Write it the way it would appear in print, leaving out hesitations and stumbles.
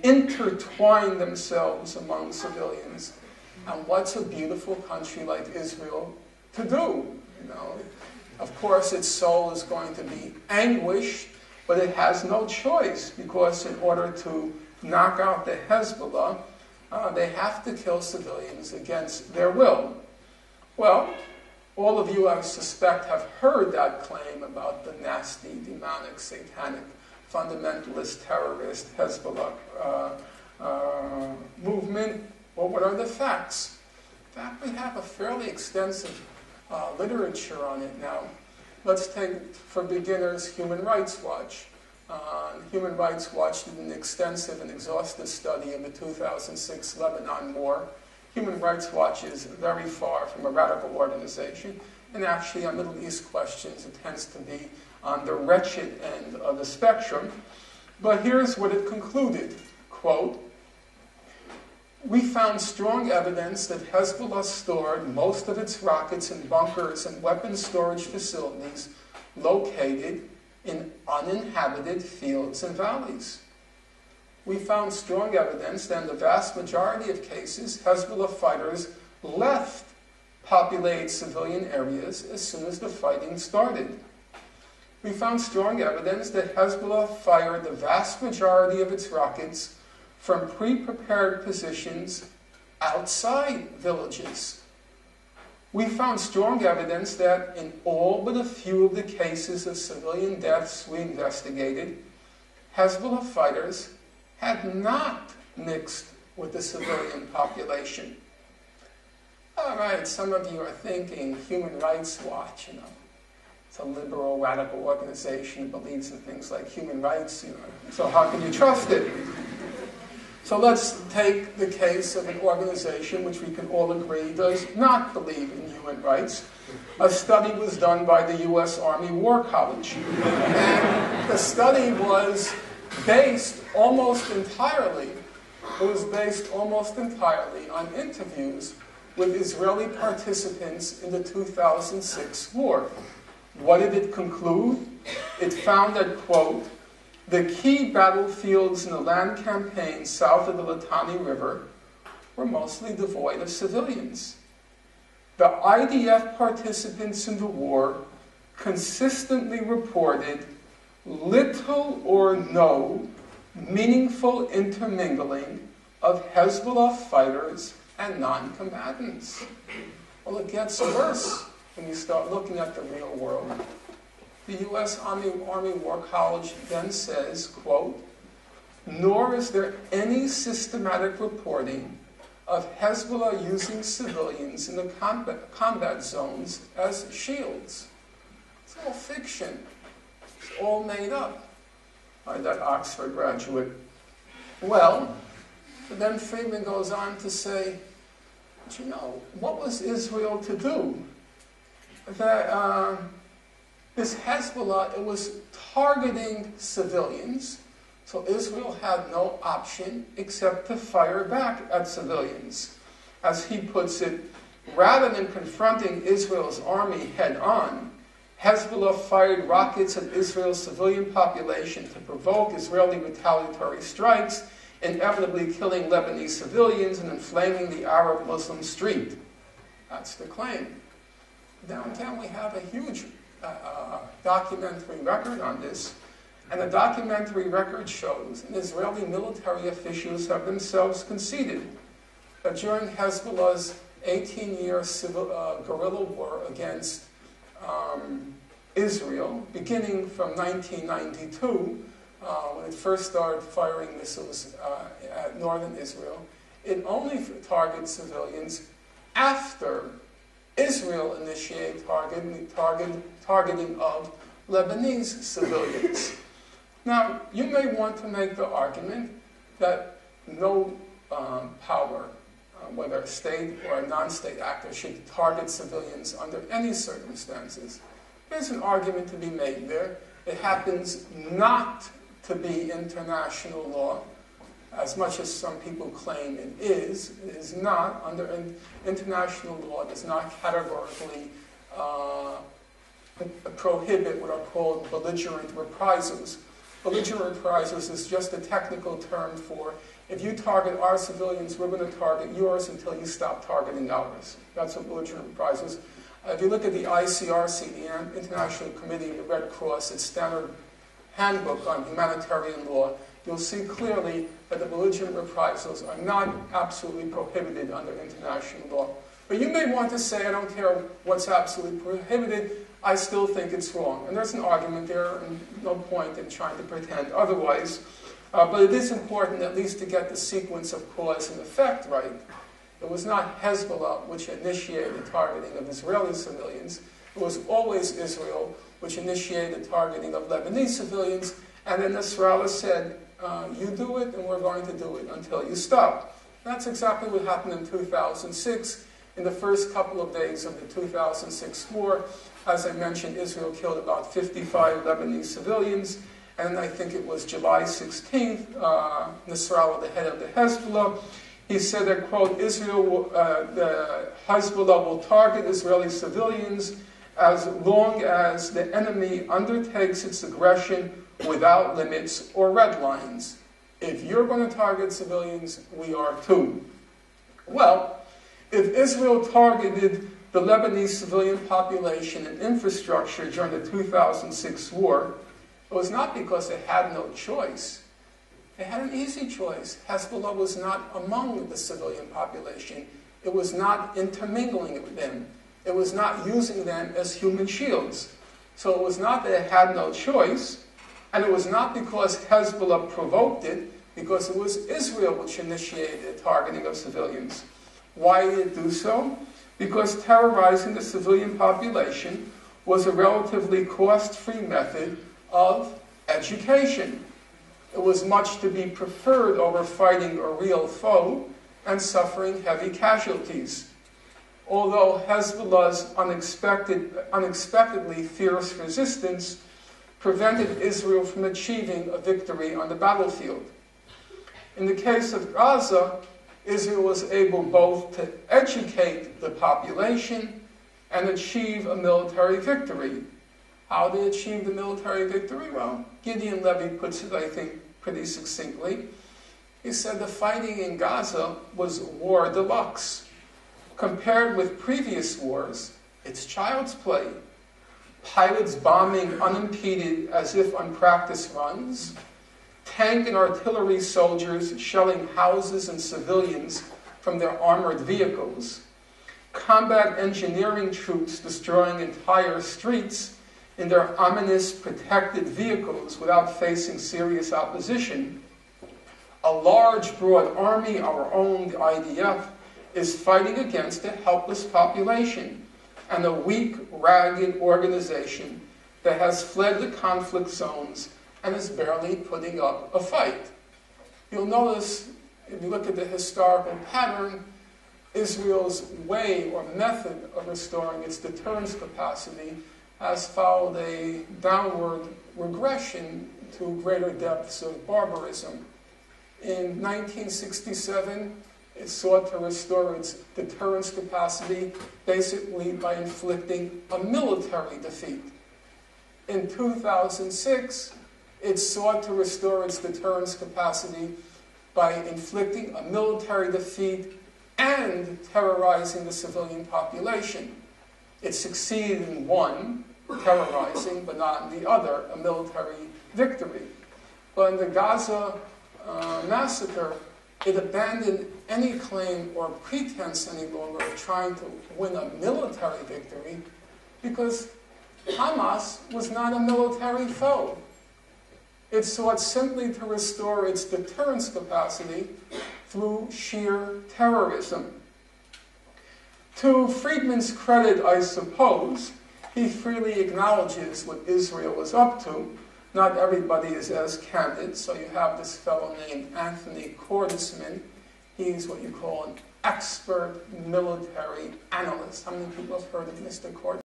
intertwine themselves among civilians. And what's a beautiful country like Israel to do? You know, of course, its soul is going to be anguished, but it has no choice, because in order to knock out the Hezbollah, they have to kill civilians against their will. Well, all of you, I suspect, have heard that claim about the nasty, demonic, satanic, fundamentalist, terrorist Hezbollah movement. Well, what are the facts? In fact, we have a fairly extensive literature on it now. Let's take, for beginners, Human Rights Watch. Human Rights Watch did an extensive and exhaustive study of the 2006 Lebanon War. Human Rights Watch is very far from a radical organization, and actually on Middle East questions it tends to be on the wretched end of the spectrum. But here's what it concluded, quote, "We found strong evidence that Hezbollah stored most of its rockets in bunkers and weapons storage facilities located in uninhabited fields and valleys. We found strong evidence that in the vast majority of cases, Hezbollah fighters left populated civilian areas as soon as the fighting started. We found strong evidence that Hezbollah fired the vast majority of its rockets from pre-prepared positions outside villages. We found strong evidence that in all but a few of the cases of civilian deaths we investigated, Hezbollah fighters had not mixed with the civilian population." All right, some of you are thinking, Human Rights Watch, you know, it's a liberal, radical organization that believes in things like human rights, you know, so how can you trust it? So let's take the case of an organization which we can all agree does not believe in human rights. A study was done by the U.S. Army War College. And the study was based almost entirely on interviews with Israeli participants in the 2006 war. What did it conclude? It found that, quote, "The key battlefields in the land campaign south of the Litani River were mostly devoid of civilians. The IDF participants in the war consistently reported little or no meaningful intermingling of Hezbollah fighters and non-combatants." Well, it gets worse when you start looking at the real world. The U.S. Army War College then says, quote, "Nor is there any systematic reporting of Hezbollah using civilians in the combat zones as shields." It's all fiction. It's all made up by that Oxford graduate. Well, but then Friedman goes on to say, but you know, what was Israel to do? That this Hezbollah, it was targeting civilians, so Israel had no option except to fire back at civilians. As he puts it, rather than confronting Israel's army head-on, Hezbollah fired rockets at Israel's civilian population to provoke Israeli retaliatory strikes, inevitably killing Lebanese civilians and inflaming the Arab-Muslim street. That's the claim. Downtown we have a huge documentary record on this, and the documentary record shows, and Israeli military officials have themselves conceded, that during Hezbollah's 18-year guerrilla war against Israel, beginning from 1992, when it first started firing missiles at northern Israel, it only targeted civilians after Israel initiated targeting of Lebanese civilians. Now, you may want to make the argument that no power, whether a state or a non-state actor, should target civilians under any circumstances. There's an argument to be made there. It happens not to be international law, as much as some people claim it is. It is not. Under international law, it does not categorically prohibit what are called belligerent reprisals. belligerent reprisals is just a technical term for, if you target our civilians, we're going to target yours until you stop targeting ours. That's what belligerent reprisals. If you look at the ICRC, the International Committee of the Red Cross, its standard handbook on humanitarian law, you'll see clearly that the belligerent reprisals are not absolutely prohibited under international law. But you may want to say, I don't care what's absolutely prohibited, I still think it's wrong. And there's an argument there, and no point in trying to pretend otherwise. But it is important at least to get the sequence of cause and effect right. It was not Hezbollah which initiated the targeting of Israeli civilians. It was always Israel which initiated the targeting of Lebanese civilians. And then Nasrallah said, you do it and we're going to do it until you stop. That's exactly what happened in 2006. In the first couple of days of the 2006 war, as I mentioned, Israel killed about 55 Lebanese civilians. And I think it was July 16th, Nasrallah, the head of the Hezbollah, he said that, quote, the Hezbollah will target Israeli civilians as long as the enemy undertakes its aggression without limits or red lines. If you're going to target civilians, we are too. Well, if Israel targeted the Lebanese civilian population and infrastructure during the 2006 war, it was not because they had no choice. They had an easy choice. Hezbollah was not among the civilian population. It was not intermingling with them. It was not using them as human shields. So it was not that it had no choice, and it was not because Hezbollah provoked it, because it was Israel which initiated the targeting of civilians. Why did it do so? Because terrorizing the civilian population was a relatively cost-free method of education. It was much to be preferred over fighting a real foe and suffering heavy casualties. Although Hezbollah's unexpectedly fierce resistance prevented Israel from achieving a victory on the battlefield. In the case of Gaza, Israel was able both to educate the population and achieve a military victory. How did it achieve the military victory? Well, Gideon Levy puts it, I think, pretty succinctly. He said the fighting in Gaza was war deluxe. Compared with previous wars, it's child's play. Pilots bombing unimpeded as if on practice runs, tank and artillery soldiers shelling houses and civilians from their armored vehicles, combat engineering troops destroying entire streets in their ominous protected vehicles without facing serious opposition. A large, broad army, our own, the IDF, is fighting against a helpless population and a weak, ragged organization that has fled the conflict zones and is barely putting up a fight. You'll notice, if you look at the historical pattern, Israel's way or method of restoring its deterrence capacity has followed a downward regression to greater depths of barbarism. In 1967, it sought to restore its deterrence capacity basically by inflicting a military defeat. In 2006, it sought to restore its deterrence capacity by inflicting a military defeat and terrorizing the civilian population. It succeeded in one, terrorizing, but not in the other, a military victory. But in the Gaza massacre, it abandoned any claim or pretense any longer of trying to win a military victory because Hamas was not a military foe. It sought simply to restore its deterrence capacity through sheer terrorism. To Friedman's credit, I suppose, he freely acknowledges what Israel is up to. Not everybody is as candid, so you have this fellow named Anthony Cordesman. He's what you call an expert military analyst. How many people have heard of Mr. Cordesman?